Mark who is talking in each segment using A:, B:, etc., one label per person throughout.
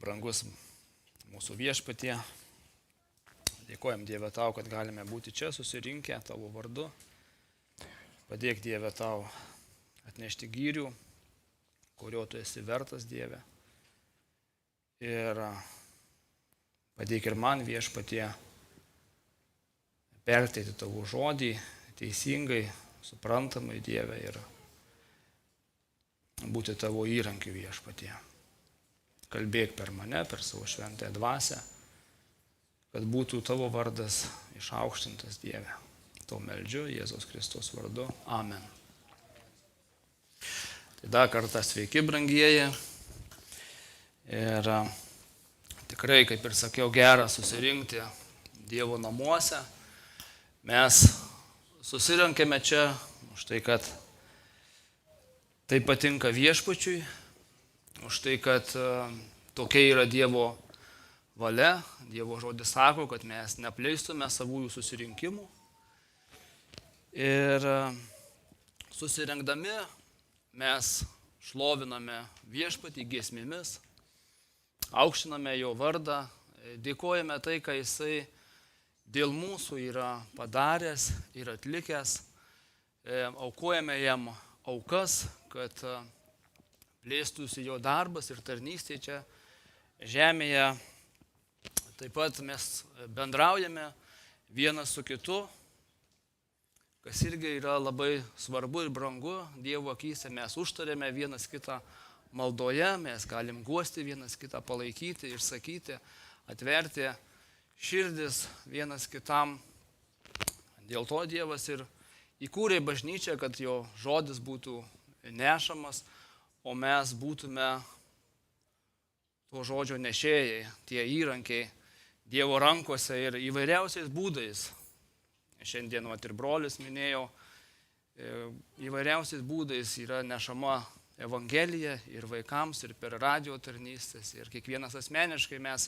A: Brangus mūsų viešpatie, dėkojam Dieve tau, kad galime būti čia susirinkę tavo vardu. Padėk Dieve tau atnešti gyrių, kurio tu esi vertas, Dieve. Ir padėk ir man viešpatie perteikti tavo žodį teisingai, suprantamai, Dieve, ir būti tavo įrankiu viešpatie. Kalbėk per mane, per savo šventąją dvasią, kad būtų tavo vardas išaukštintas, Dieve. To meldžiu Jėzaus Kristaus vardu. Amen. Tai dar kartą sveiki, brangieji. Ir tikrai, kaip ir sakiau, gera susirinkti Dievo namuose. Mes susirinkėme čia už tai, kad tai patinka viešpačiui, už tai, kad tokia yra Dievo valia. Dievo žodis sako, kad mes neapleistume savųjų susirinkimų. Ir susirinkdami mes šloviname viešpatį giesmėmis, aukštiname jo vardą, dėkojame tai, ką jisai dėl mūsų yra padaręs ir atlikęs, aukojame jam aukas, kad plėstųsi jo darbas ir tarnystė čia žemėje. Taip pat mes bendraujame vienas su kitu, kas irgi yra labai svarbu ir brangu Dievo akyse. Mes užtarėme vienas kitą maldoje, mes galim guosti vienas kitą, palaikyti ir sakyti, atverti širdis vienas kitam. Dėl to Dievas ir įkūrė bažnyčią, kad jo žodis būtų nešamas, o mes būtume to žodžio nešėjai, tie įrankiai Dievo rankose ir įvairiausiais būdais. Šiandien ir brolis minėjo, įvairiausiais būdais yra nešama evangelija ir vaikams, ir per radio tarnystės, ir kiekvienas asmeniškai mes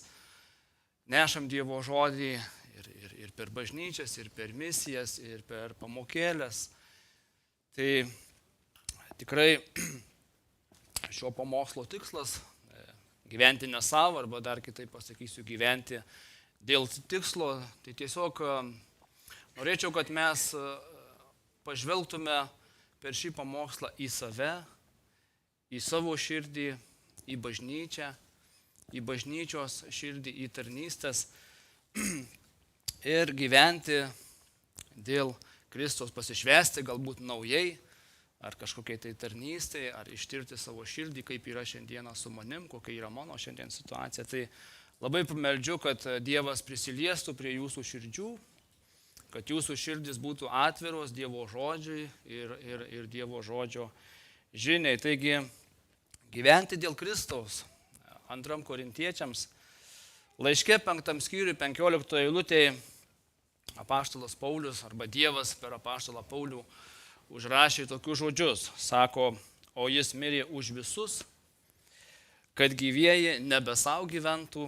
A: nešam Dievo žodį ir per bažnyčias, ir per misijas, ir per pamokėlės. Tai tikrai šio pamokslo tikslas gyventi ne savo, arba dar kitaip pasakysiu, gyventi dėl tikslo. Tai tiesiog norėčiau, kad mes pažvelgtume per šį pamokslą į save, į savo širdį, į bažnyčią, į bažnyčios širdį, į tarnystės ir gyventi dėl Kristaus, pasišvęsti galbūt naujai, ar kažkokiai tai tarnystė, ar ištirti savo širdį, kaip yra šiandieną su manim, kokia yra mano šiandien situacija. Tai labai pameldžiu, kad Dievas prisiliestų prie jūsų širdžių, kad jūsų širdis būtų atviros Dievo žodžiui ir Dievo žodžio žiniai. Taigi, gyventi dėl Kristaus. 2 Korintiečiams laiške 5 skyriui 15 eilutėje apaštalas Paulius arba Dievas per apaštalą Paulių užrašė tokius žodžius. Sako, o jis mirė už visus, kad gyvieji nebe savo gyventų,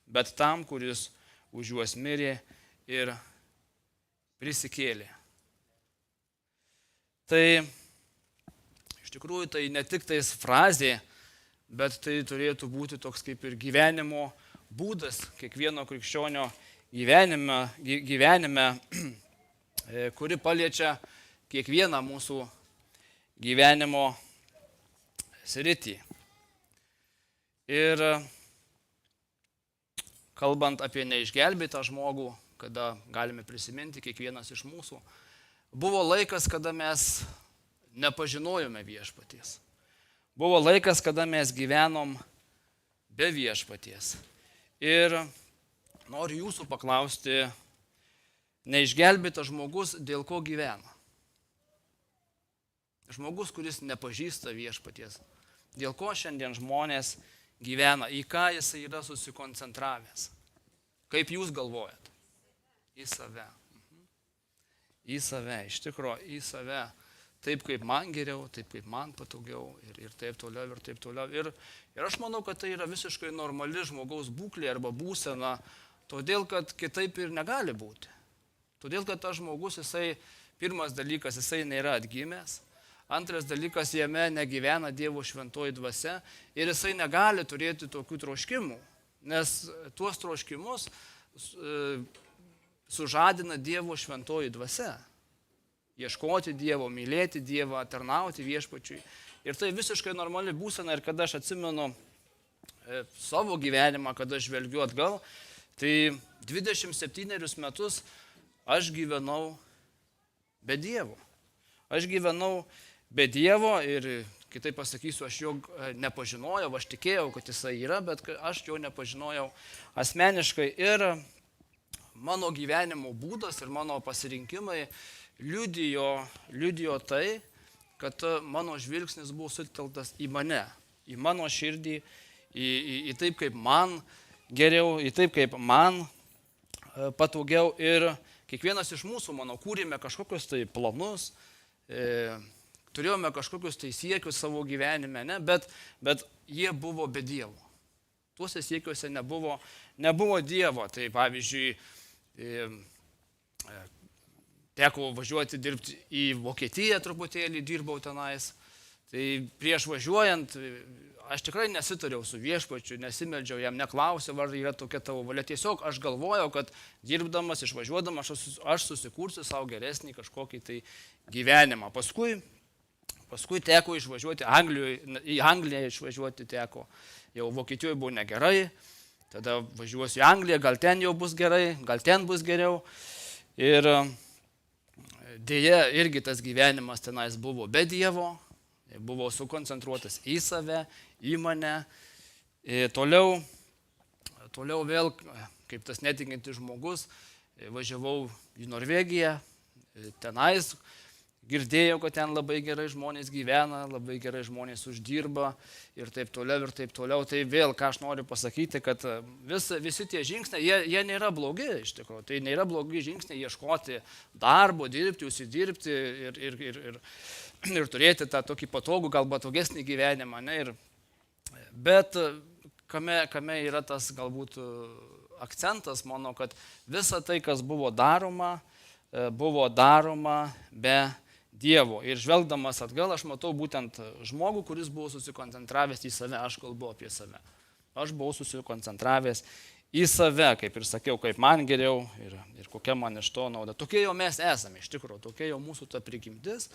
A: bet tam, kuris už juos mirė ir prisikėlė. Tai iš tikrųjų tai ne tik tais frazė, bet tai turėtų būti toks kaip ir gyvenimo būdas kiekvieno krikščionio gyvenime, kuri paliečia kiekvieną mūsų gyvenimo sritį. Ir kalbant apie neišgelbėtą žmogų, kada galime prisiminti kiekvienas iš mūsų, buvo laikas, kada mes nepažinojome viešpaties. Buvo laikas, kada mes gyvenom be viešpaties. Ir noriu jūsų paklausti, neišgelbėtas žmogus dėl ko gyvena? Žmogus, kuris nepažįsta viešpaties. Dėl ko šiandien žmonės gyvena, į ką jisai yra susikoncentravęs? Kaip jūs galvojat? Į save. Į save, iš tikrųjų, į save. Taip, kaip man geriau, taip, kaip man patogiau ir taip toliau, ir taip toliau. Ir aš manau, kad tai yra visiškai normali žmogaus būklė arba būsena, todėl, kad kitaip ir negali būti. Todėl, kad tas žmogus, jisai, pirmas dalykas, jisai nėra atgimęs. Antras dalykas, jame negyvena Dievo šventoji dvasia ir jisai negali turėti tokių troškimų, nes tuos troškimus sužadina Dievo šventoji dvasia. Ieškoti Dievo, mylėti Dievą, tarnauti viešpačiui. Ir tai visiškai normali būsena ir kada aš atsimenu savo gyvenimą, kada aš žvelgiu atgal, tai 27 metus aš gyvenau be Dievo. Aš gyvenau be Dievo ir, kitaip pasakysiu, aš jo nepažinojau, aš tikėjau, kad jisai yra, bet aš jo nepažinojau asmeniškai. Ir mano gyvenimo būdas ir mano pasirinkimai liudijo tai, kad mano žvilgsnis buvo sutelktas į mane, į mano širdį, į taip, kaip man geriau, į taip, kaip man patogiau. Ir kiekvienas iš mūsų, kūrėme kažkokius tai planus, turėjome kažkokius tai siekius savo gyvenime, ne? Bet jie buvo be Dievo. Tuose siekiuose nebuvo Dievo. Tai pavyzdžiui, teko važiuoti dirbti į Vokietiją, truputėlį dirbau tenais. Tai prieš važiuojant, aš tikrai nesitariau su viešpačiu, nesimeldžiau, jam neklausiau, ar yra tokia tavo valia. Tiesiog aš galvojau, kad dirbdamas, išvažiuodamas, aš susikursiu savo geresnį kažkokį tai gyvenimą. Paskui teko išvažiuoti į Angliją išvažiuoti teko. Jau Vokietijoje buvo negerai, tada važiuosiu į Angliją, gal ten jau bus gerai, gal ten bus geriau. Ir dėja, irgi tas gyvenimas tenais buvo be Dievo, buvo sukoncentruotas į save, į mane. Toliau vėl, kaip tas netikintis žmogus, važiavau į Norvegiją, tenais girdėjau, kad ten labai gerai žmonės gyvena, labai gerai žmonės uždirba ir taip toliau, ir taip toliau. Tai vėl, ką aš noriu pasakyti, kad visi tie žingsniai, jie nėra blogi iš tikrųjų. Tai nėra blogi žingsniai ieškoti darbo, dirbti, užsidirbti ir turėti tą tokį patogų, gal patogesnį gyvenimą. Ne? Bet kame yra tas galbūt akcentas mano, kad visa tai, kas buvo daroma be Dievo. Ir žvelgdamas atgal, aš matau būtent žmogų, kuris buvo susikoncentravęs į save, aš kalbu apie save. Aš buvau susikoncentravęs į save, kaip ir sakiau, kaip man geriau ir kokia man iš to nauda. Tokie jau mes esame iš tikrųjų, tokia jau mūsų ta prigimtis.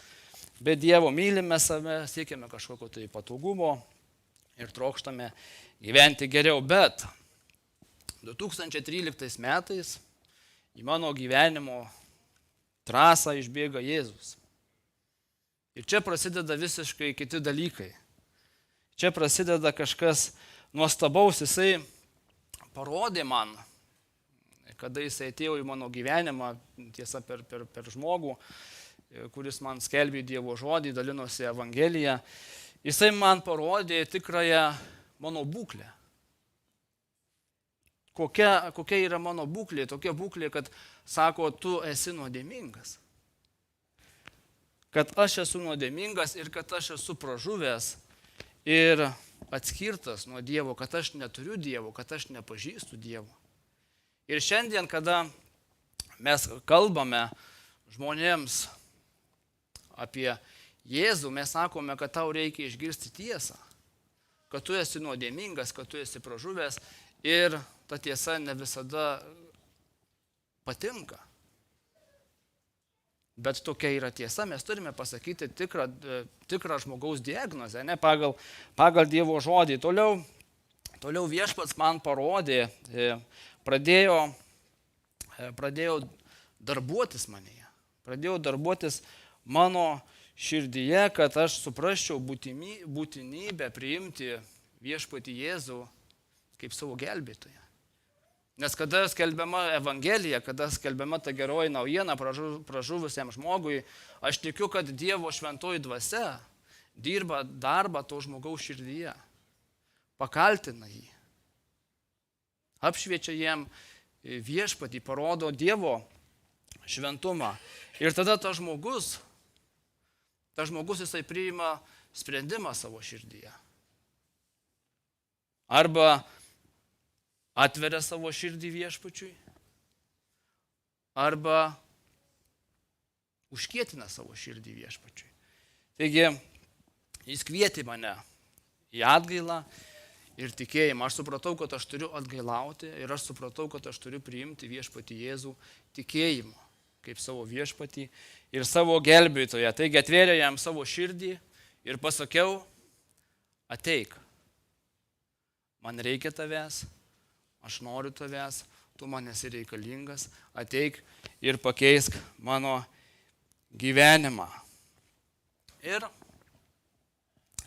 A: Be Dievo mylime save, siekiame kažkokio tai patogumo ir trokštame gyventi geriau. Bet 2013 metais į mano gyvenimo trasą išbėga Jėzus. Ir čia prasideda visiškai kiti dalykai. Čia prasideda kažkas nuostabaus. Jisai parodė man, kada jisai atėjo į mano gyvenimą, tiesa per žmogų, kuris man skelbė Dievo žodį, dalinosi Evangeliją. Jisai man parodė tikrąją mano būklę. Kokia yra mano būklė? Tokia būklė, kad sako, tu esi nuodėmingas. Kad aš esu nuodėmingas ir kad aš esu pražuvęs ir atskirtas nuo Dievo, kad aš neturiu Dievo, kad aš nepažįstu Dievo. Ir šiandien, kada mes kalbame žmonėms apie Jėzų, mes sakome, kad tau reikia išgirsti tiesą, kad tu esi nuodėmingas, kad tu esi pražuvęs ir ta tiesa ne visada patinka. Bet tokia yra tiesa, mes turime pasakyti tikrą žmogaus diagnozę, ne, pagal Dievo žodį. Toliau viešpats man parodė, pradėjo darbuotis manyje, pradėjo darbuotis mano širdyje, kad aš suprasčiau būtinybę priimti viešpatį Jėzų kaip savo gelbėtoją. Nes kada skelbiama Evangelija, kada skelbiama ta geroji naujiena pražuvusiam žmogui, aš tikiu, kad Dievo šventoji dvasia dirba darbą to žmogaus širdyje, pakaltina jį, apšviečia jam viešpatį, parodo Dievo šventumą. Ir tada tas žmogus jisai priima sprendimą savo širdyje. Arba atveria savo širdį viešpačiui, arba užkietina savo širdį viešpačiui. Taigi, jis kvietė mane į atgailą ir tikėjimą. Aš supratau, kad aš turiu atgailauti ir aš supratau, kad aš turiu priimti viešpatį Jėzų tikėjimu kaip savo viešpatį ir savo gelbėtoją. Taigi atvėrė jam savo širdį ir pasakiau, ateik, man reikia tavęs, aš noriu tavęs, tu man esi reikalingas, ateik ir pakeisk mano gyvenimą. Ir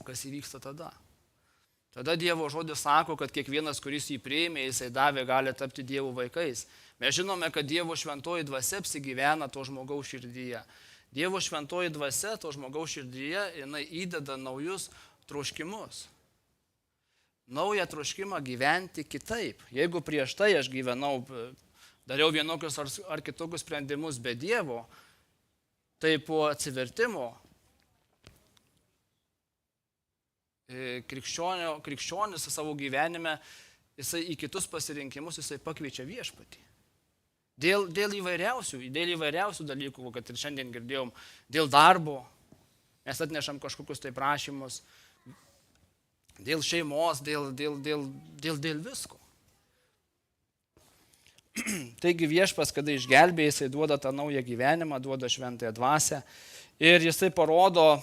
A: kas įvyksta tada? Tada Dievo žodis sako, kad kiekvienas, kuris jį priėmė, jisai davė, gali tapti Dievo vaikais. Mes žinome, kad Dievo šventoji dvasia apsigyvena to žmogaus širdyje. Dievo šventoji dvasia to žmogaus širdyje, jinai įdeda naujus troškimus. Naują troškimą gyventi kitaip. Jeigu prieš tai aš gyvenau, dariau vienokius ar kitokius sprendimus be Dievo, tai po atsivertimo krikščionis savo gyvenime, jisai į kitus pasirinkimus jisai pakviečia viešpatį. Dėl įvairiausių dalykų, kad ir šiandien girdėjom, dėl darbo, mes atnešam kažkokius tai prašymus, dėl šeimos, dėl visko. Taigi viešpas, kada išgelbė, jisai duoda tą naują gyvenimą, duoda šventąją dvasią ir jisai parodo,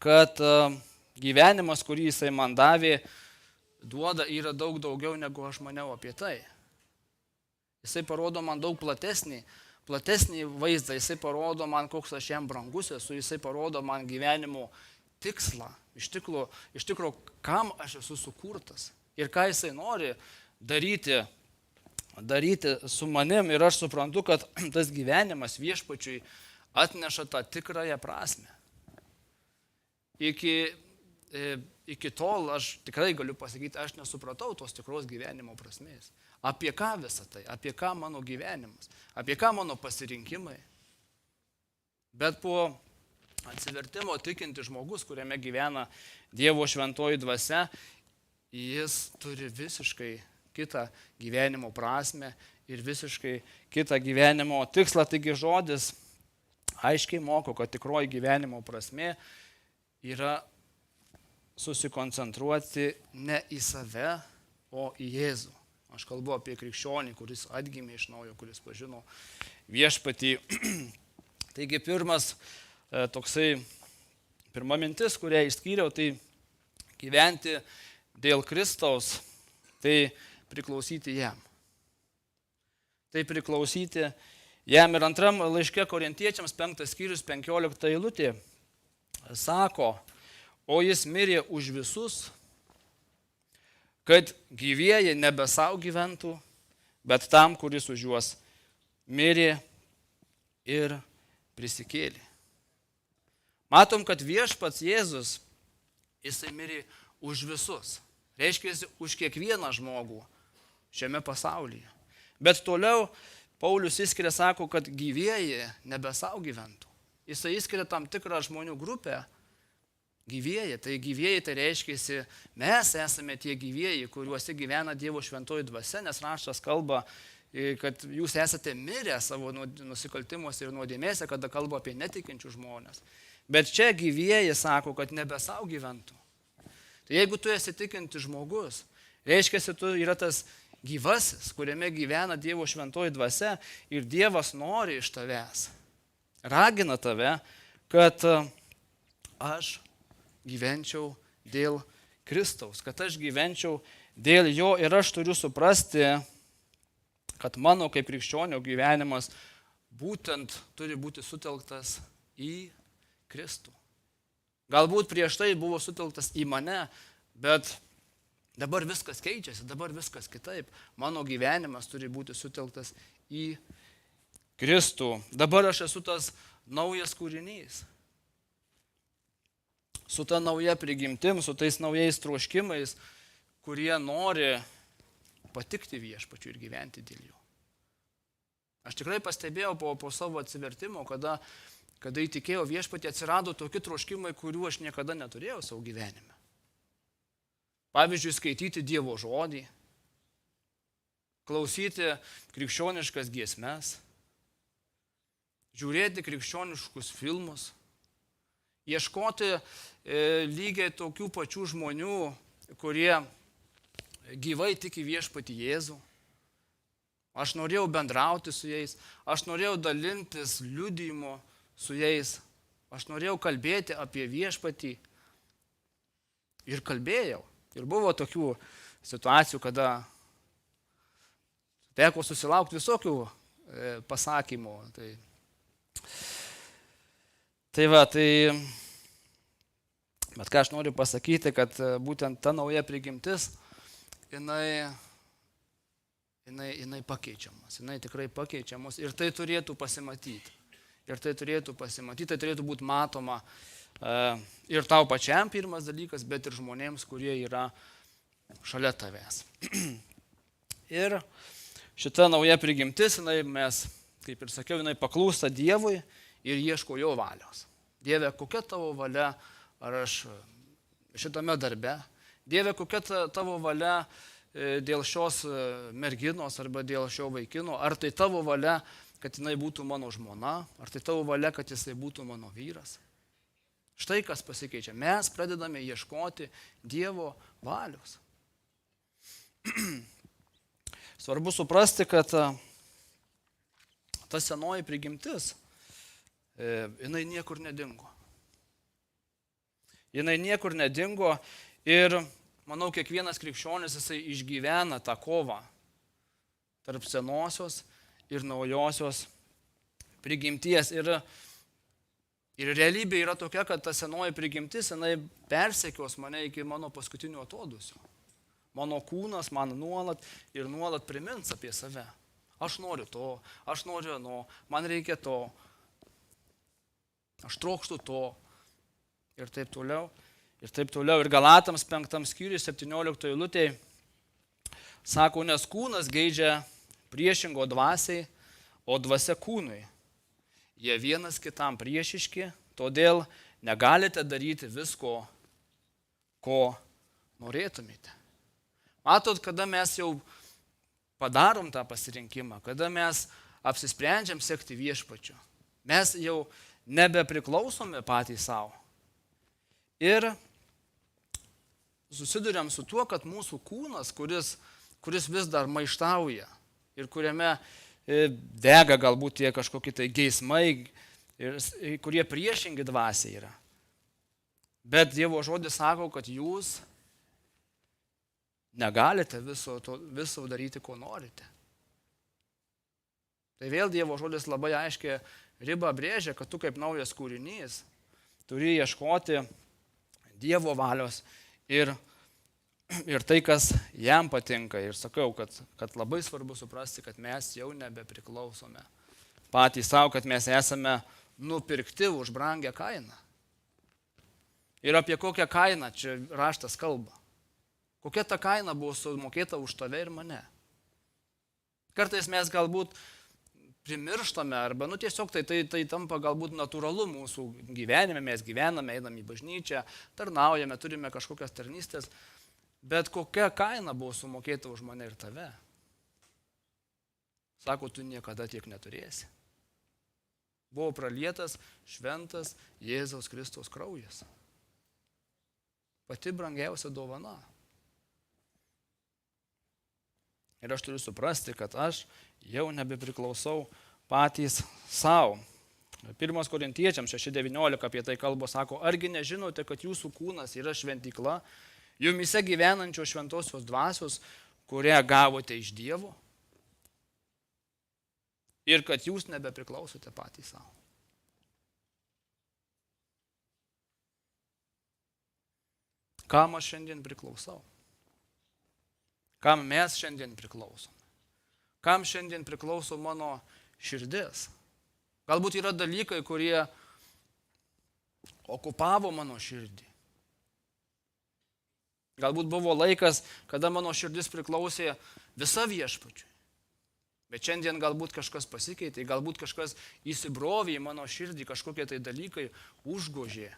A: kad gyvenimas, kurį jisai man davė, duoda yra daug daugiau, negu aš maniau apie tai. Jisai parodo man daug platesnį vaizdą, jisai parodo man, koks aš jam brangus esu, jisai parodo man gyvenimo tikslą, iš tikro, kam aš esu sukurtas ir ką jisai nori daryti su manim ir aš suprantu, kad tas gyvenimas viešpačiui atneša tą tikrąją prasmę. Iki tol aš tikrai galiu pasakyti, aš nesupratau tos tikros gyvenimo prasmės. Apie ką visą tai, apie ką mano gyvenimas, apie ką mano pasirinkimai. Bet po atsivertimo tikinti žmogus, kuriame gyvena Dievo šventoji dvasia, jis turi visiškai kitą gyvenimo prasmę ir visiškai kitą gyvenimo tikslą. Taigi žodis aiškiai moko, kad tikroji gyvenimo prasmė yra susikoncentruoti ne į save, o į Jėzų. Aš kalbu apie krikščionį, kuris atgimė iš naujo, kuris pažino viešpatį. Taigi pirma mintis, kurią išskyriau, tai gyventi dėl Kristaus, tai priklausyti jam. Tai priklausyti jam. Ir antram laiške Korintiečiams 5 skyrius 15 eilutė sako, o jis mirė už visus, kad gyvieji nebe savo gyventų, bet tam, kuris už juos mirė ir prisikėlė. Matom, kad viešpats Jėzus, jisai mirė už visus. Reiškia, už kiekvieną žmogų šiame pasaulyje. Bet toliau Paulius išskiria, sako, kad gyvieji nebe savo gyventų. Jisai išskiria tam tikrą žmonių grupę. Gyvieji, tai reiškia, mes esame tie gyvieji, kuriuose gyvena Dievo šventoji dvasia, nes raštas kalba, kad jūs esate mirę savo nusikaltimuose ir nuodėmėse, kada kalba apie netikinčių žmonės. Bet čia gyvieji sako, kad nebe savo gyventų. Tai jeigu tu esi tikintis žmogus, reiškia, tu yra tas gyvasis, kuriame gyvena Dievo šventoji dvasia ir Dievas nori iš tavęs, ragina tave, kad aš gyvenčiau dėl Kristaus, kad aš gyvenčiau dėl jo ir aš turiu suprasti, kad mano kaip krikščionio gyvenimas būtent turi būti sutelktas į Kristų. Galbūt prieš tai buvo sutelktas į mane, bet dabar viskas keičiasi, dabar viskas kitaip. Mano gyvenimas turi būti sutelktas į Kristų. Dabar aš esu tas naujas kūrinys. Su ta nauja prigimtim, su tais naujais troškimais, kurie nori patikti viešpačiui ir gyventi dėl jo. Aš tikrai pastebėjau po savo atsivertimo, kada įtikėjau viešpatį, atsirado tokie troškimai, kurių aš niekada neturėjau savo gyvenime. Pavyzdžiui, skaityti Dievo žodį, klausyti krikščioniškas giesmes, žiūrėti krikščioniškus filmus, ieškoti lygiai tokių pačių žmonių, kurie gyvai tiki viešpatį Jėzų. Aš norėjau bendrauti su jais, aš norėjau dalintis liudijimu su jais, aš norėjau kalbėti apie viešpatį ir kalbėjau. Ir buvo tokių situacijų, kada teko susilaukti visokių pasakymų. Bet ką aš noriu pasakyti, kad būtent ta nauja prigimtis, jinai pakeičiamas, jinai tikrai pakeičiamas ir tai turėtų pasimatyti. Tai turėtų būti matoma ir tau pačiam pirmas dalykas, bet ir žmonėms, kurie yra šalia tavęs. Ir šita nauja prigimtis, mes, kaip ir sakiau, jinai paklūsta Dievui ir ieško jo valios. Dieve, kokia tavo valia, ar aš šitame darbe? Dieve, kokia tavo valia dėl šios merginos arba dėl šio vaikino? Ar tai tavo valia, kad jinai būtų mano žmona? Ar tai tavo valia, kad jisai būtų mano vyras? Štai kas pasikeičia. Mes pradedame ieškoti Dievo valios. Svarbu suprasti, kad ta senoji prigimtis, jinai niekur nedingo. Ir manau, kiekvienas krikščionis jisai išgyvena tą kovą tarp senosios ir naujosios prigimties. Ir realybė yra tokia, kad ta senoji prigimtis, jinai persekios mane iki mano paskutinio atodūsio. Mano kūnas man nuolat primins apie save. Aš noriu to, aš noriu ano, man reikia to, aš trokštu to ir taip toliau. Ir Galatams 5 skyriui 17 eilutėje sako, nes kūnas geidžia priešingo dvasiai, o dvasia kūnui. Jie vienas kitam priešiški, todėl negalite daryti visko, ko norėtumėte. Matot, kada mes jau padarom tą pasirinkimą, kada mes apsisprendžiam sekti viešpačiu, mes jau nebepriklausome patys savo. Ir susiduriam su tuo, kad mūsų kūnas, kuris vis dar maištauja ir kuriame dega galbūt tie kažkokie tai geismai, kurie priešingi dvasiai yra. Bet Dievo žodis sako, kad jūs negalite viso daryti, ko norite. Tai vėl Dievo žodis labai aiškiai ribą brėžia, kad tu kaip naujas kūrinys turi ieškoti Dievo valios ir tai, kas jam patinka. Ir sakau, kad labai svarbu suprasti, kad mes jau nebepriklausome patys savo, kad mes esame nupirkti už brangią kainą. Ir apie kokią kainą čia raštas kalba. Kokia ta kaina buvo sumokėta už tave ir mane. Kartais mes galbūt primirštame arba tiesiog tai tampa galbūt natūralu mūsų gyvenime, mes gyvename, einame į bažnyčią, tarnaujame, turime kažkokias tarnystės, bet kokia kaina buvo sumokėta už mane ir tave. Sako, tu niekada tiek neturėsi. Buvo pralietas šventas Jėzaus Kristaus kraujas. Pati brangiausia dovana. Ir aš turiu suprasti, kad aš jau nebepriklausau patys savo. 1 Korintiečiams 6:19 apie tai kalba, sako, argi nežinote, kad jūsų kūnas yra šventykla, jumise gyvenančios šventosios dvasios, kurią gavote iš Dievo, ir kad jūs nebepriklausote patys savo. Kam aš šiandien priklausau? Kam mes šiandien priklausom? Kam šiandien priklauso mano širdis? Galbūt yra dalykai, kurie okupavo mano širdį. Galbūt buvo laikas, kada mano širdis priklausė visa viešpačiui. Bet šiandien galbūt kažkas pasikeitė, galbūt kažkas įsibrovė į mano širdį, kažkokie tai dalykai užgožė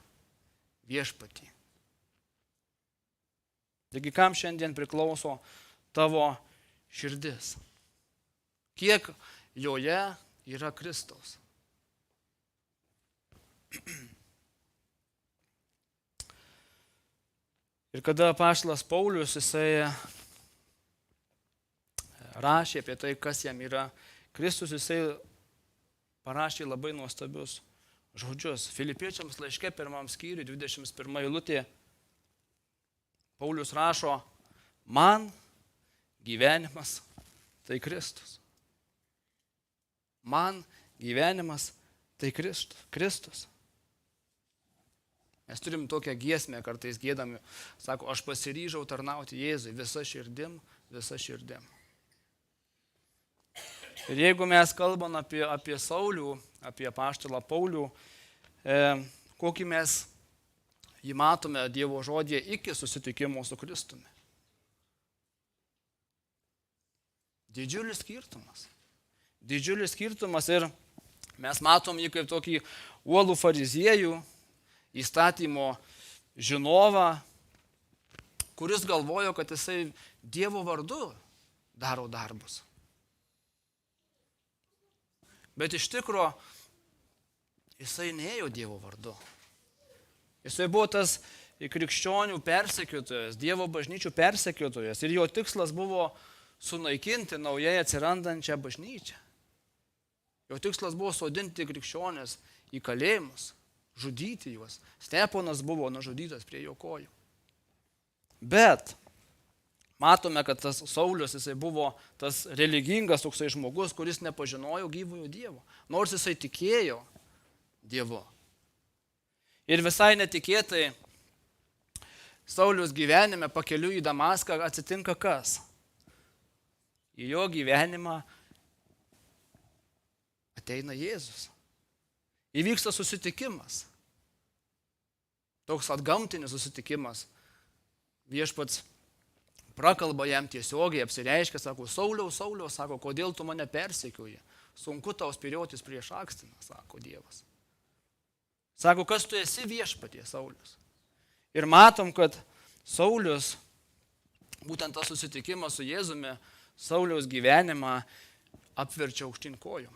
A: viešpatį. Taigi kam šiandien priklauso tavo širdis? Kiek joje yra Kristaus? Ir kada apaštalas Paulius, jisai rašė apie tai, kas jam yra Kristus, jisai parašė labai nuostabius žodžius. Filipiečiams laiške 1 skyriui 21 eilutė Paulius rašo: man gyvenimas tai Kristus. Man gyvenimas tai Kristus. Mes turim tokią giesmę, kartais giedami, sako, aš pasiryžau tarnauti Jėzui visa širdim, visa širdim. Ir jeigu mes kalbam apie Saulių, apie apaštalą Paulių, kokį mes jį matome Dievo žodėje iki susitikimo su Kristumi. Didžiulis skirtumas. Didžiulis skirtumas ir mes matom jį kaip tokį uolų fariziejų, įstatymo žinovą, kuris galvojo, kad jisai Dievo vardu daro darbus. Bet iš tikro jisai neėjo Dievo vardu. Jisai buvo tas krikščionių persekiotojas, Dievo bažnyčių persekiotojas ir jo tikslas buvo sunaikinti naujai atsirandančią bažnyčią. Jo tikslas buvo sodinti krikščionės į kalėjimus, žudyti juos. Steponas buvo nužudytas prie jo kojų. Bet matome, kad tas Saulius, jisai buvo tas religingas toksai žmogus, kuris nepažinojo gyvojo Dievo, nors jisai tikėjo Dievu. Ir visai netikėtai Saulius gyvenime pakeliui į Damaską atsitinka kas? Į jo gyvenimą ateina Jėzus. Įvyksta susitikimas. Toks atgamtinis susitikimas. Viešpats prakalba jam tiesiogiai, apsireiškia, sako, Sauliau, sako, kodėl tu mane persekioji? Sunku tau spyriotis prieš akstiną, sako Dievas. Sako, kas tu esi viešpatie, Saulius? Ir matom, kad Saulius, būtent tas susitikimas su Jėzumi, Sauliaus gyvenimą apverčia aukštyn kojom.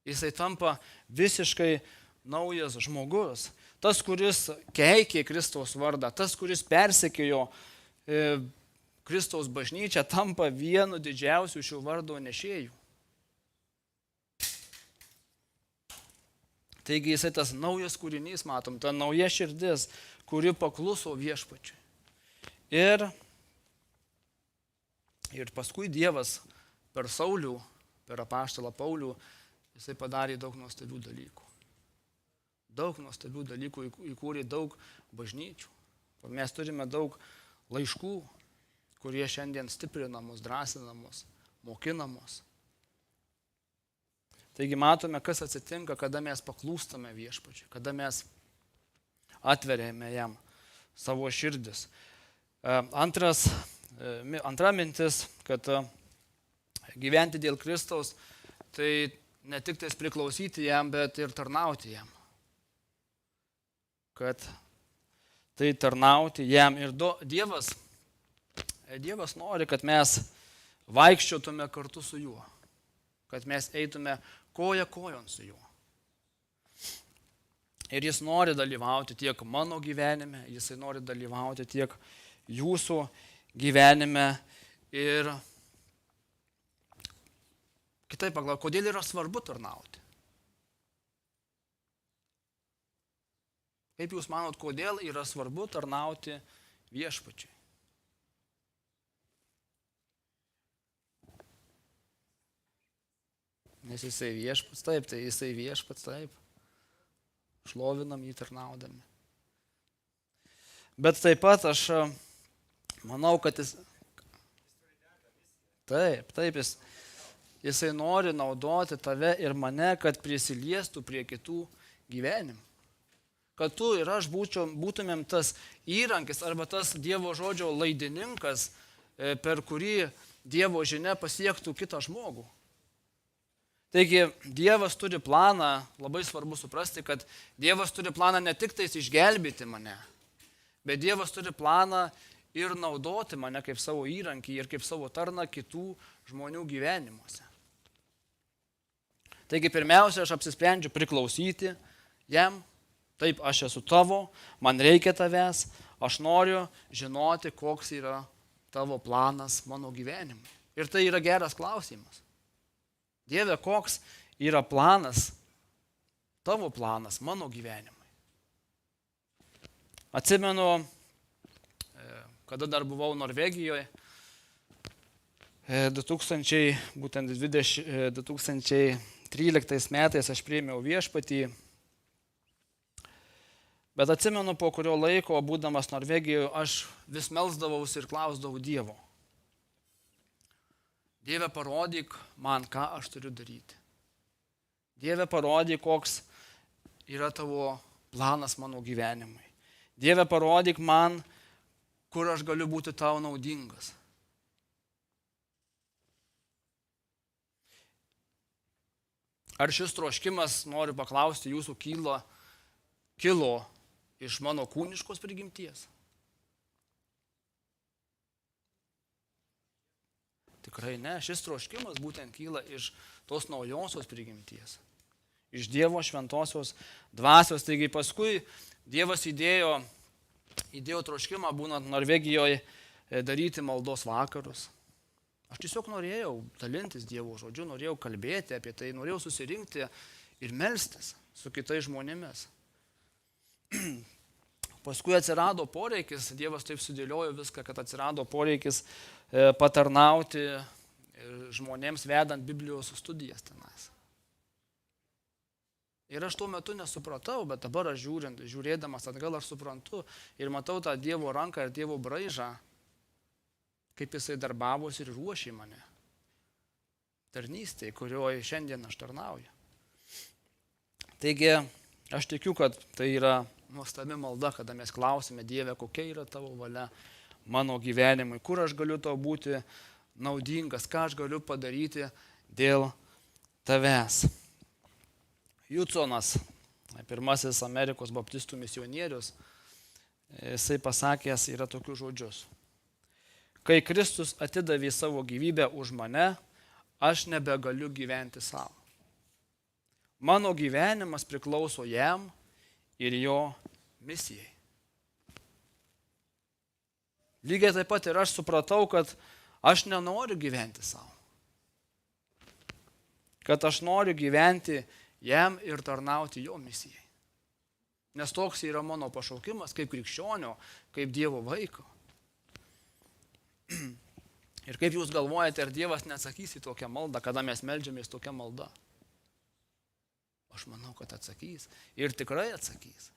A: Jisai tampa visiškai naujas žmogus. Tas, kuris keikė Kristaus vardą, tas, kuris persekiojo Kristaus bažnyčią, tampa vienu didžiausių šio vardo nešėjų. Taigi jisai tas naujas kūrinys, matom, ta nauja širdis, kuri pakluso viešpačiui. Ir paskui Dievas per Saulių, per apaštalą Paulių, jisai padarė daug nuostabių dalykų. Daug nuostabių dalykų, įkūrė daug bažnyčių. Mes turime daug laiškų, kurie šiandien stiprina mus, drąsina mus, mokina mus. Taigi matome, kas atsitinka, kada mes paklūstame viešpačiui, kada mes atveriame jam savo širdis. Antra mintis, kad gyventi dėl Kristaus, tai ne tik tais priklausyti jam, bet ir tarnauti jam. Kad tai tarnauti jam. Ir Dievas nori, kad mes vaikščiotume kartu su juo. Kad mes eitume koja kojon su juo. Ir jis nori dalyvauti tiek mano gyvenime, jisai nori dalyvauti tiek jūsų gyvenime. Ir kitaip pagalvoti, kodėl yra svarbu tarnauti? Kaip jūs manot, kodėl yra svarbu tarnauti viešpačiui? Nes jisai viešpats, taip, tai jisai viešpats, taip. Šlovinam jį tarnaudami. Bet taip pat aš manau, kad jisai nori naudoti tave ir mane, kad prisiliestų prie kitų gyvenimų. Kad tu ir aš būtumėm tas įrankis arba tas Dievo žodžio laidininkas, per kurį Dievo žinia pasiektų kitą žmogų. Taigi Dievas turi planą, labai svarbu suprasti, kad Dievas turi planą ne tik tais išgelbėti mane, bet Dievas turi planą ir naudoti mane kaip savo įrankį ir kaip savo tarną kitų žmonių gyvenimuose. Taigi pirmiausia, aš apsisprendžiu priklausyti jam. Taip, aš esu tavo, man reikia tavęs, Aš noriu žinoti, koks yra tavo planas mano gyvenimui. Ir tai yra geras klausimas. Dieve, koks yra planas, tavo planas mano gyvenimui. Atsimenu, kada dar buvau Norvegijoje, 2013 metais aš priėmiau viešpatį, bet atsimenu, po kurio laiko, būdamas Norvegijoje, aš vis melsdavausi ir klausdavau Dievo. Dieve, parodyk man, ką aš turiu daryti. Dieve, parodyk, koks yra tavo planas mano gyvenimui. Dieve, parodyk man, kur aš galiu būti tau naudingas. Ar šis troškimas, noriu paklausti, jūsų kilo iš mano kūniškos prigimties? Tikrai ne, šis troškimas būtent kyla iš tos naujosios prigimties, iš Dievo šventosios dvasios. Taigi paskui Dievas įdėjo troškimą, būnant Norvegijoje, daryti maldos vakarus. Aš tiesiog norėjau dalintis Dievo žodžiu, norėjau kalbėti apie tai, norėjau susirinkti ir melstis su kitais žmonėmis. Paskui atsirado poreikis, Dievas taip sudėliojo viską, kad atsirado poreikis patarnauti žmonėms vedant Biblijos studijas tenais. Ir aš tuo metu nesupratau, bet dabar aš žiūrėdamas atgal aš suprantu ir matau tą Dievo ranką ir Dievo braižą, kaip jisai darbavosi ir ruošė mane tarnystėje, kurioje šiandien aš tarnauju. Taigi, aš tikiu, kad tai yra nuostabi malda, kada mes klausime Dieve, kokia yra tavo valia mano gyvenimui, kur aš galiu tau būti naudingas, ką aš galiu padaryti dėl tavęs. Hudsonas, pirmasis Amerikos baptistų misionierius, jisai pasakęs yra tokius žodžius. Kai Kristus atidavė savo gyvybę už mane, aš nebegaliu gyventi savo. Mano gyvenimas priklauso jam ir jo misijai. Lygiai taip pat ir aš supratau, kad aš nenoriu gyventi savo. Kad aš noriu gyventi jam ir tarnauti jo misijai. Nes toks yra mano pašaukimas kaip krikščionio, kaip Dievo vaiko. Ir kaip jūs galvojate, ar Dievas neatsakys į tokią maldą, kada mes meldžiamės tokią maldą? Aš manau, kad atsakys. Ir tikrai atsakys.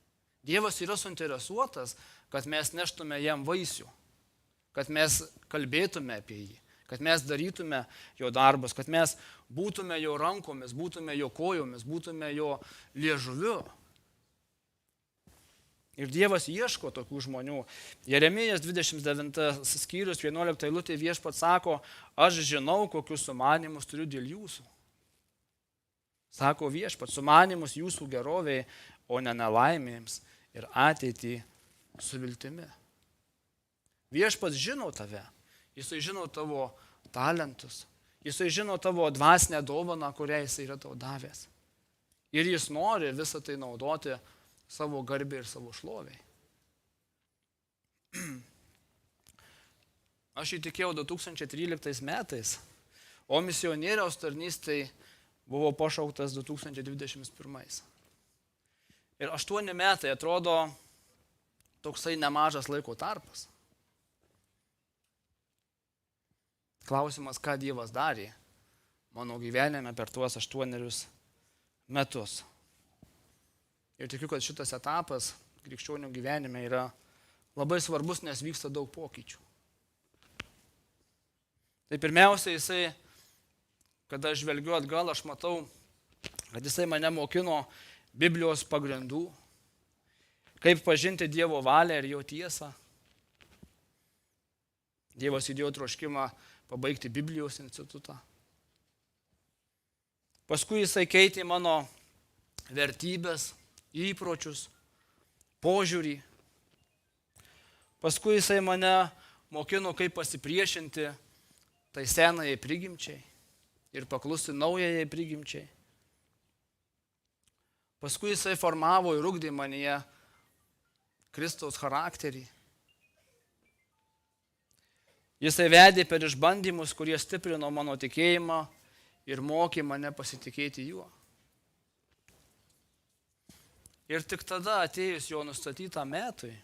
A: Dievas yra suinteresuotas, kad mes neštume jam vaisių, kad mes kalbėtume apie jį, kad mes darytume jo darbus, kad mes būtume jo rankomis, būtume jo kojomis, būtume jo liežuviu. Ir Dievas ieško tokių žmonių. Jeremijas 29 skyrius 11 eilutė viešpats sako, aš žinau, kokius sumanymus turiu dėl jūsų. Sako viešpats, sumanymus jūsų geroviai, o ne nelaimėms ir ateitį su viltimi. Viešpats žino tave, jisai žino tavo talentus, jisai žino tavo dvasinę dovaną, kurią jisai yra tau davęs. Ir jis nori visą tai naudoti savo garbę ir savo šloviai. Aš įtikėjau 2013 metais, o misionieriaus tarnystai buvo pašauktas 2021. Ir 8 metai atrodo toksai nemažas laiko tarpas. Klausimas, ką Dievas darė mano gyvenime per tuos 8 metus. Ir tikiu, kad šitas etapas krikščionių gyvenime yra labai svarbus, nes vyksta daug pokyčių. Tai pirmiausia, jisai, kada aš žvelgiu atgal, aš matau, kad jisai mane mokino Biblijos pagrindų, kaip pažinti Dievo valią ir jo tiesą. Dievas įdėjo troškimą pabaigti Biblijos institutą. Paskui jisai keitė mano vertybės, įpročius, požiūrį. Paskui jisai mane mokino, kaip pasipriešinti tai senajai prigimčiai ir paklusti naujajai prigimčiai. Paskui jisai formavo ir ugdė manyje Kristaus charakterį, Jisai vedė per išbandymus, kurie stiprino mano tikėjimą ir mokė mane pasitikėti juo. Ir tik tada, atėjus jo nustatytą metui,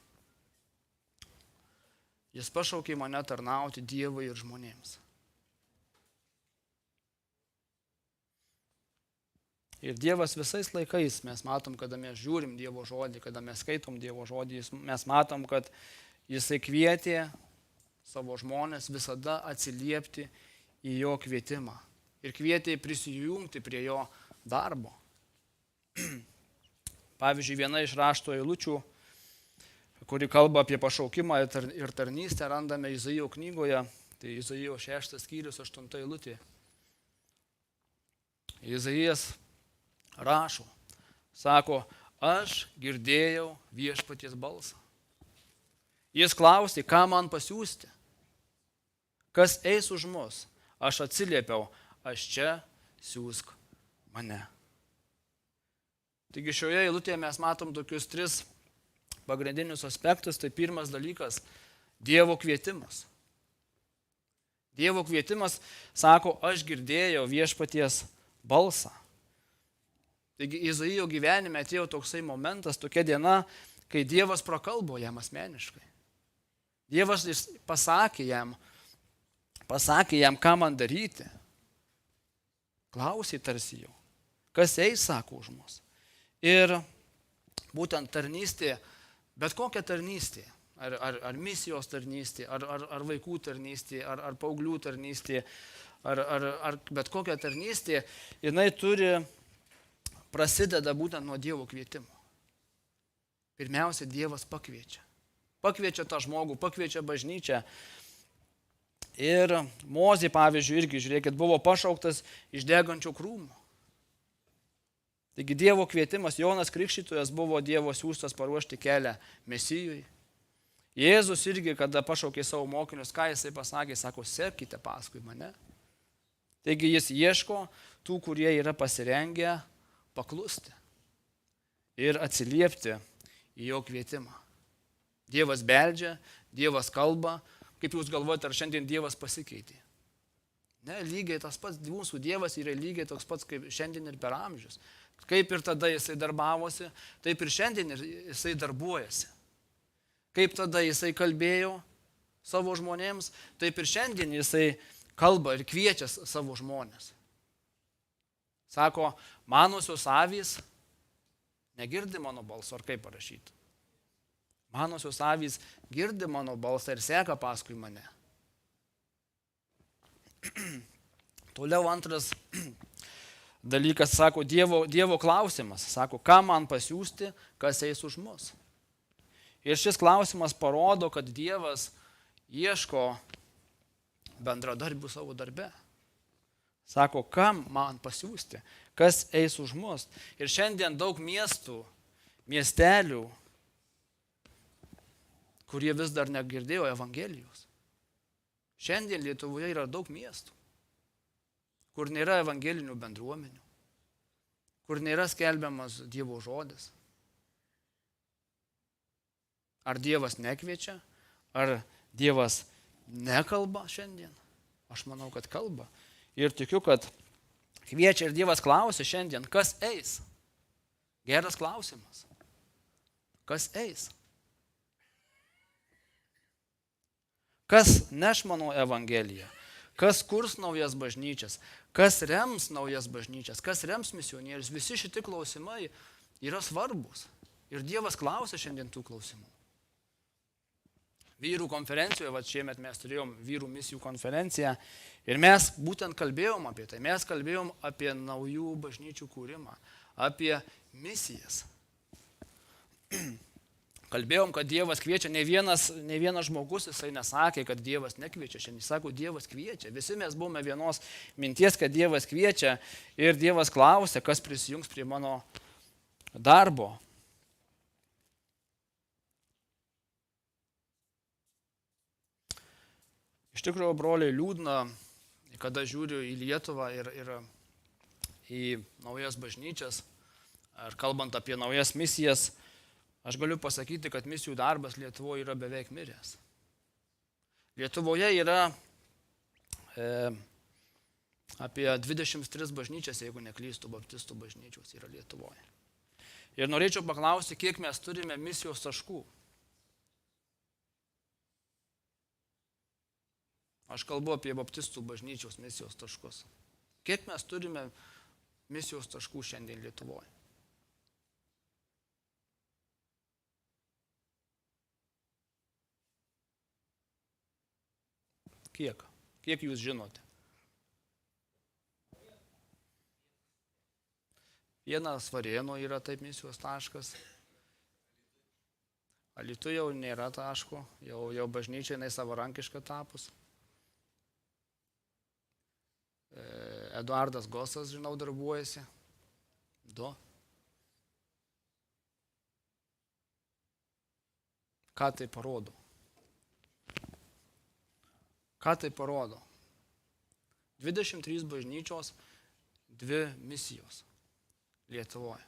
A: jis pašaukė mane tarnauti Dievui ir žmonėms. Ir Dievas visais laikais, mes matom, kada mes žiūrim Dievo žodį, kada mes skaitom Dievo žodį, mes matom, kad jisai kvietė savo žmonės visada atsiliepti į jo kvietimą. Ir kvietė prisijungti prie jo darbo. Pavyzdžiui, viena iš rašto eilučių, kuri kalba apie pašaukimą ir tarnystę, randame Izaijo knygoje, tai Izaijo 6 skyrius 8 eilutė. Izaijas rašo, sako, aš girdėjau viešpaties balsą. Jis klausė, ką man pasiųsti, kas eis už mus. Aš atsiliepiau, aš čia, siųsk mane. Taigi šioje eilutėje mes matom tokius 3 pagrindinius aspektus. Tai pirmas dalykas – Dievo kvietimas. Dievo kvietimas sako, aš girdėjau viešpaties balsą. Taigi Izaijo gyvenime atėjo toksai momentas, tokia diena, kai Dievas prakalbo jam asmeniškai. Dievas pasakė jam, ką man daryti. Klausė tarsi jo, kas eis, sako, už mus. Ir būtent tarnystė, bet kokia tarnystė, ar misijos tarnystė, ar vaikų tarnystė, ar paauglių tarnystė, ar bet kokia tarnystė, jinai prasideda būtent nuo Dievo kvietimo. Pirmiausia, Dievas pakviečia. Pakviečia tą žmogų, pakviečia bažnyčią. Ir Mozė, pavyzdžiui, irgi, žiūrėkit, buvo pašauktas iš degančio krūmo. Taigi Dievo kvietimas, Jonas Krikštytojas buvo Dievo siųstas paruošti kelią Mesijui. Jėzus irgi, kada pašaukė savo mokinius, ką jisai pasakė, sako, sekite paskui mane. Taigi jis ieško tų, kurie yra pasirengę paklusti ir atsiliepti į jo kvietimą. Dievas beldžia, Dievas kalba. Kaip jūs galvojate, ar šiandien Dievas pasikeitė? Ne, lygiai tas pats, mūsų Dievas yra lygiai toks pats kaip šiandien ir per amžius. Kaip ir tada jisai darbavosi, taip ir šiandien jisai darbuojasi. Kaip tada jisai kalbėjo savo žmonėms, taip ir šiandien jisai kalba ir kviečia savo žmonės. Sako, manosios avys negirdi mano balso, ar kaip parašyti. Manosios avys girdi mano balsą ir seka paskui mane. Toliau antras dalykas, sako, Dievo klausimas. Sako, ką man pasiųsti, kas eis už mus. Ir šis klausimas parodo, kad Dievas ieško bendradarbių savo darbe. Sako, kam man pasiųsti, kas eis už mus. Ir šiandien daug miestų, miestelių, kurie vis dar negirdėjo Evangelijos. Šiandien Lietuvoje yra daug miestų, kur nėra evangelinių bendruomenių, kur nėra skelbiamas Dievo žodis. Ar Dievas nekviečia, ar Dievas nekalba šiandien? Aš manau, kad kalba. Ir tikiu, kad kviečia ir Dievas klausia šiandien, kas eis? Geras klausimas. Kas eis? Kas neš mano Evangeliją? Kas kurs naujas bažnyčias? Kas rems naujas bažnyčias? Kas rems misionierius? Visi šitie klausimai yra svarbus. Ir Dievas klausia šiandien tų klausimų. Vyrų konferencijoje, šiemet mes turėjom vyrų misijų konferenciją ir mes būtent kalbėjom apie tai. Mes kalbėjom apie naujų bažnyčių kūrimą, apie misijas. Kalbėjom, kad Dievas kviečia, ne vienas žmogus, jisai nesakė, kad Dievas nekviečia. Šiandien sako, Dievas kviečia. Visi mes buvome vienos minties, kad Dievas kviečia ir Dievas klausia, kas prisijungs prie mano darbo. Iš tikrųjų, broliai, liūdna, kada žiūriu į Lietuvą ir į naujas bažnyčias, ar kalbant apie naujas misijas, aš galiu pasakyti, kad misijų darbas Lietuvoje yra beveik miręs. Lietuvoje yra apie 23 bažnyčias, jeigu neklystu, baptistų bažnyčios yra Lietuvoje. Ir norėčiau paklausti, kiek mes turime misijos taškų. Aš kalbu apie baptistų bažnyčios misijos taškus. Kiek mes turime misijos taškų šiandien Lietuvoje? Kiek? Kiek jūs žinote? Vienas Varėno yra taip misijos taškas. Alytuje jau nėra taško, jau bažnyčia jinai savarankiška tapus. Eduardas Gosas, žinau, darbuojasi. 2. Ką tai parodo? Ką tai parodo? 23 bažnyčios, 2 misijos Lietuvoje.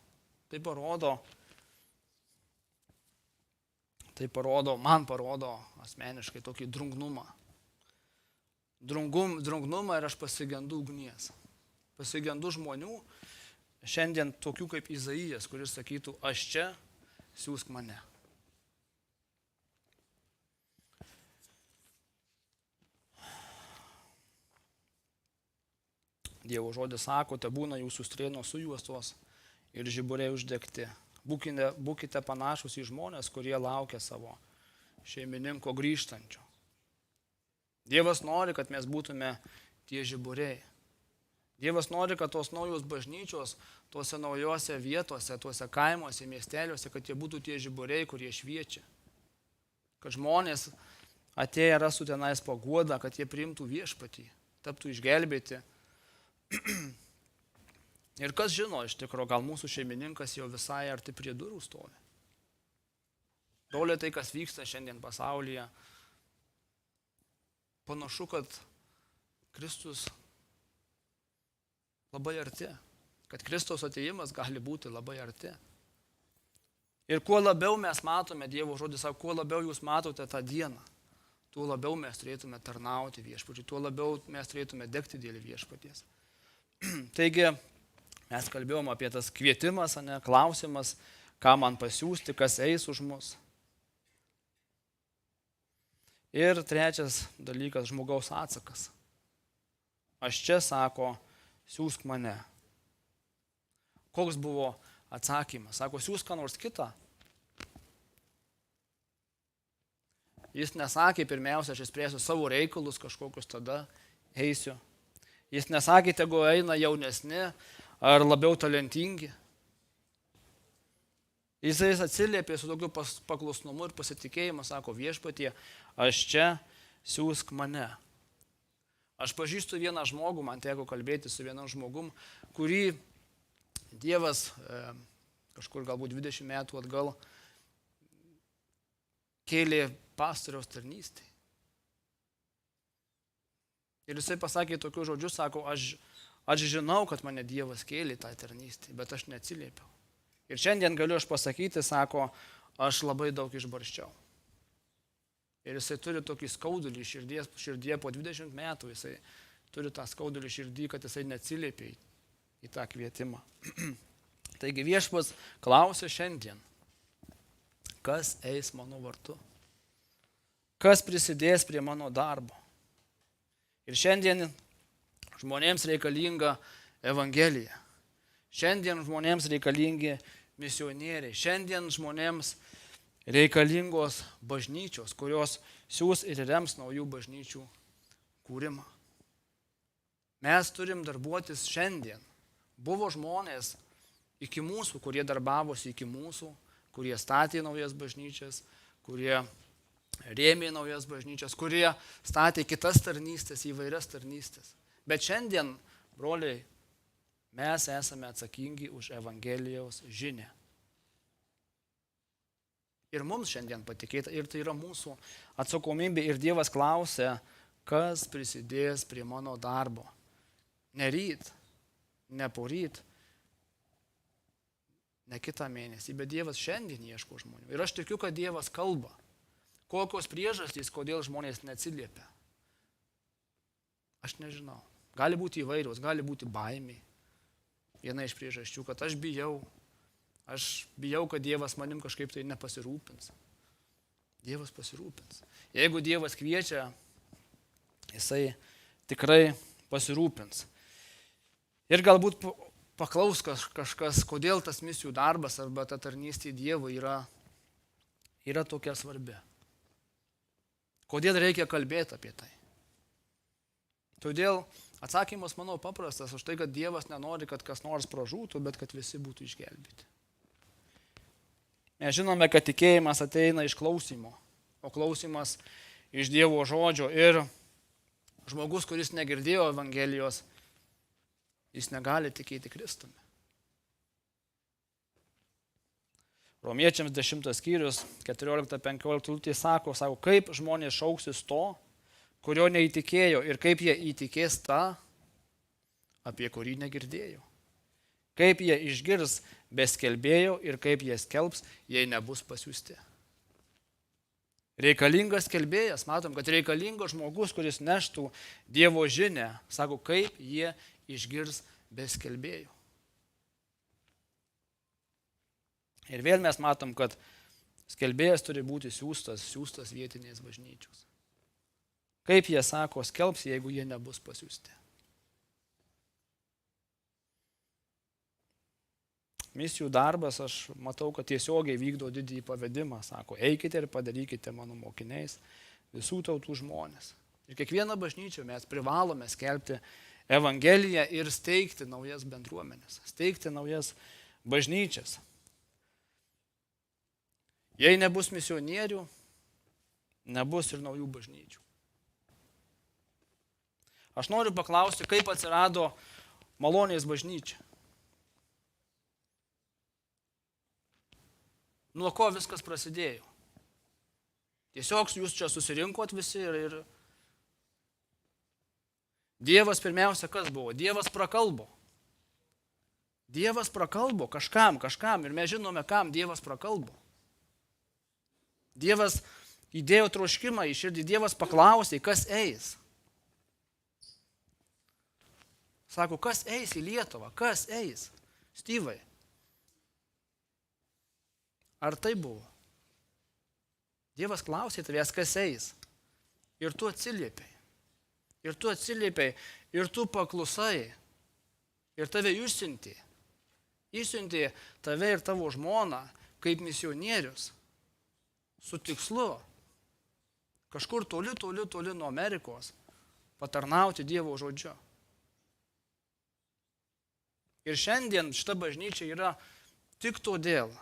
A: Man parodo asmeniškai tokį drungnumą. Drungnumą ir aš pasigendu ugnies. Pasigendu žmonių, šiandien tokių kaip Izaijas, kuris sakytų, aš čia, siųsk mane. Dievo žodis sako, te būna jūsų strėnos sujuostos ir žiburiai uždegti. Būkite panašus į žmonės, kurie laukia savo šeimininko grįžtančio. Dievas nori, kad mes būtume tie žiburiai. Dievas nori, kad tos naujos bažnyčios, tuose naujose vietose, tuose kaimuose, miesteliuose, kad jie būtų tie žiburiai, kurie šviečia. Kad žmonės atėję rastų tenais paguodą, kad jie priimtų viešpatį, taptų išgelbėti. Ir kas žino, iš tikrųjų, gal mūsų šeimininkas jau visai arti prie durų stovi. Broliai, tai, kas vyksta šiandien pasaulyje, panašu, kad Kristus labai arti, kad Kristaus atėjimas gali būti labai arti. Ir kuo labiau mes matome, Dievo žodis sako, kuo labiau jūs matote tą dieną, tuo labiau mes turėtume tarnauti viešpačiui, tuo labiau mes turėtume degti dėl viešpaties. Taigi, mes kalbėjom apie tas kvietimas, klausimas, ką man pasiųsti, kas eis už mus. Ir trečias dalykas, žmogaus atsakas. Aš čia, sako, siųsk mane. Koks buvo atsakymas? Sako, siųsk ką nors kitą. Jis nesakė, pirmiausia, aš išspręsiu savo reikalus kažkokius, tada eisiu. Jis nesakė, tegu eina jaunesni ar labiau talentingi. Jis atsiliepė su tokiu paklusnumu ir pasitikėjimu, sako, viešpatie, aš čia, siųsk mane. Aš pažįstu vieną žmogų, man teko kalbėti su vienam žmogum, kurį Dievas kažkur galbūt 20 metų atgal kėlė pastoriaus tarnystei. Ir jisai pasakė tokius žodžius, sako, aš žinau, kad mane Dievas kėlė tą tarnystei, bet aš neatsiliepiau. Ir šiandien galiu aš pasakyti, sako, aš labai daug išbarščiau. Ir jisai turi tokį skaudulį širdie po 20 metų, jisai turi tą skaudulį širdį, kad jisai neatsiliepė į tą kvietimą. Taigi viešpats klausia šiandien, kas eis mano vartu, kas prisidės prie mano darbo. Ir šiandien žmonėms reikalinga evangelija. Šiandien žmonėms reikalingi misionieriai. Šiandien žmonėms reikalingos bažnyčios, kurios siūs ir rems naujų bažnyčių kūrimą. Mes turim darbuotis šiandien. Buvo žmonės iki mūsų, kurie darbavosi iki mūsų, kurie statė naujas bažnyčias, kurie rėmė naujas bažnyčias, kurie statė kitas tarnystės, įvairias tarnystės. Bet šiandien, broliai, mes esame atsakingi už Evangelijos žinią. Ir mums šiandien patikėta, ir tai yra mūsų atsakomybė. Ir Dievas klausia, kas prisidės prie mano darbo. Ne ryt, ne poryt, ne kitą mėnesį, bet Dievas šiandien ieško žmonių. Ir aš tikiu, kad Dievas kalba. Kokios priežastys, kodėl žmonės neatsiliepia? Aš nežinau. Gali būti įvairios, gali būti baimė. Viena iš priežasčių, kad aš bijau, kad Dievas manim kažkaip tai nepasirūpins. Dievas pasirūpins. Jeigu Dievas kviečia, jisai tikrai pasirūpins. Ir galbūt paklaus kažkas, kodėl tas misijų darbas arba ta tarnystė Dievui yra tokia svarbi. Kodėl reikia kalbėti apie tai? Todėl atsakymas, manau, paprastas, už tai, kad Dievas nenori, kad kas nors pražūtų, bet kad visi būtų išgelbėti. Mes žinome, kad tikėjimas ateina iš klausymo, o klausymas iš Dievo žodžio. Ir žmogus, kuris negirdėjo Evangelijos, jis negali tikėti Kristumi. Romiečiams 10 skyrius 14-15 sako, kaip žmonės šauksis to, kurio neįtikėjo, ir kaip jie įtikės tą, apie kurį negirdėjo. Kaip jie išgirs be skelbėjo ir kaip jie skelbs, jei nebus pasiųsti. Reikalingas skelbėjas, matom, kad reikalingas žmogus, kuris neštų Dievo žinę, sako, kaip jie išgirs be skelbėjo. Ir vėl mes matom, kad skelbėjas turi būti siųstas vietinės bažnyčios. Kaip jie sako, skelbs, jeigu jie nebus pasiųsti. Misijų darbas, aš matau, kad tiesiogiai vykdo didįjį pavedimą. Sako, eikite ir padarykite mano mokiniais visų tautų žmonės. Ir kiekvieną bažnyčią mes privalome skelbti Evangeliją ir steigti naujas bendruomenės, steigti naujas bažnyčias. Jei nebus misionierių, nebus ir naujų bažnyčių. Aš noriu paklausti, kaip atsirado Malonės bažnyčia. Nuo ko viskas prasidėjo? Tiesiog jūs čia susirinkot visi ir Dievas pirmiausia kas buvo? Dievas prakalbo. Dievas prakalbo kažkam ir mes žinome, kam Dievas prakalbo. Dievas įdėjo troškimą į širdį, Dievas paklausė, kas eis. Sako, kas eis į Lietuvą, kas eis? Styvai. Ar tai buvo? Dievas klausė tavęs, kas eis. Ir tu atsiliepiai. Ir tu paklusai. Ir tave išsiuntė. Išsiuntė tave ir tavo žmoną kaip misionierius. Su tikslu kažkur toli nuo Amerikos patarnauti Dievo žodžiu. Ir šiandien šita bažnyčia yra tik todėl,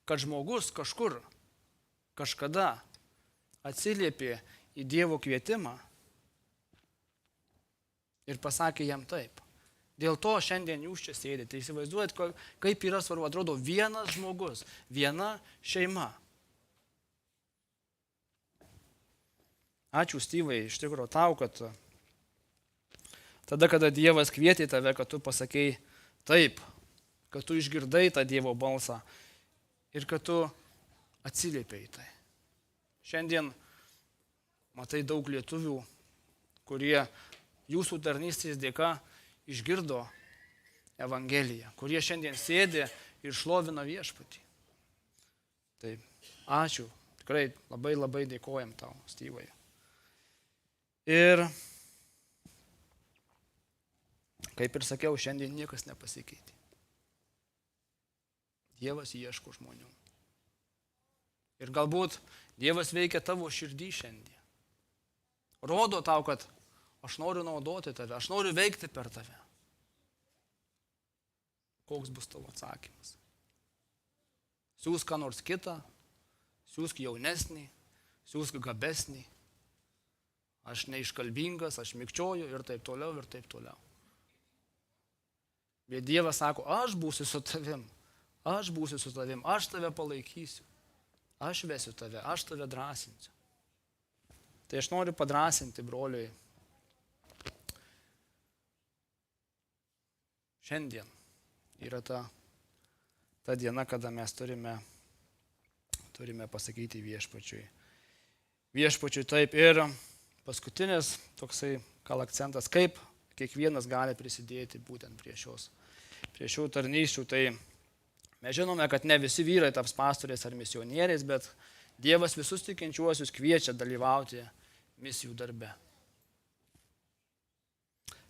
A: kad žmogus kažkur, kažkada atsiliepė į Dievo kvietimą ir pasakė jam taip. Dėl to šiandien jūs čia sėdite. Įsivaizduojat, kaip yra svarbu. Atrodo, vienas žmogus, viena šeima. Ačiū, Styvai, iš tikrųjų tau, kad tada, kada Dievas kvietė tave, kad tu pasakei taip, kad tu išgirdai tą Dievo balsą ir kad tu atsiliepiai tai. Šiandien matai daug lietuvių, kurie jūsų tarnystės dėka išgirdo Evangeliją, kurie šiandien sėdi ir šlovina viešpatį. Tai ačiū, tikrai labai dėkojam tau, Styvai. Ir kaip ir sakiau, šiandien niekas nepasikeitė. Dievas ieško žmonių. Ir galbūt Dievas veikia tavo širdį šiandien. Rodo tau, kad aš noriu naudoti tave, aš noriu veikti per tave. Koks bus tavo atsakymas? Siūsk ką nors kitą, siūsk jaunesnį, siūsk gabesnį. Aš neiškalbingas, aš mikčioju ir taip toliau, ir taip toliau. Bet Dievas sako, aš būsiu su tavim, aš tave palaikysiu, aš vesiu tave, aš tave drąsinsiu. Tai aš noriu padrasinti broliui. Šiandien yra ta diena, kada mes turime turime pasakyti viešpačiui. Viešpačiui taip. Ir paskutinis toksai gal akcentas, kaip kiekvienas gali prisidėti būtent prie šių tarnysčių. Tai mes žinome, kad ne visi vyrai taps pastoriais ar misionieriais, bet Dievas visus tikinčiuosius kviečia dalyvauti misijų darbe.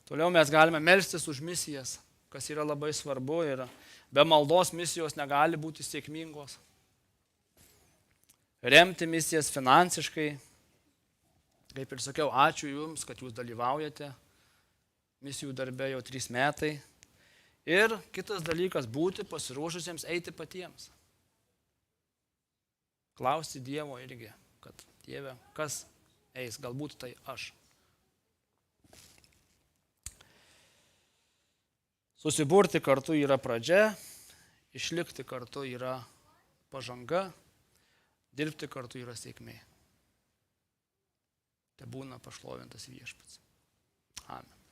A: Toliau mes galime melstis už misijas, kas yra labai svarbu, ir be maldos misijos negali būti sėkmingos. Remti misijas finansiškai. Kaip ir sakiau, ačiū Jums, kad Jūs dalyvaujate misijų darbe jau 3 metai. Ir kitas dalykas, būti pasiruošusiems eiti patiems. Klausti Dievo irgi, kad Dieve, kas eis, galbūt tai aš. Susiburti kartu yra pradžia, išlikti kartu yra pažanga, dirbti kartu yra sėkmė. Te būna pašlovintas viešpats. Amen.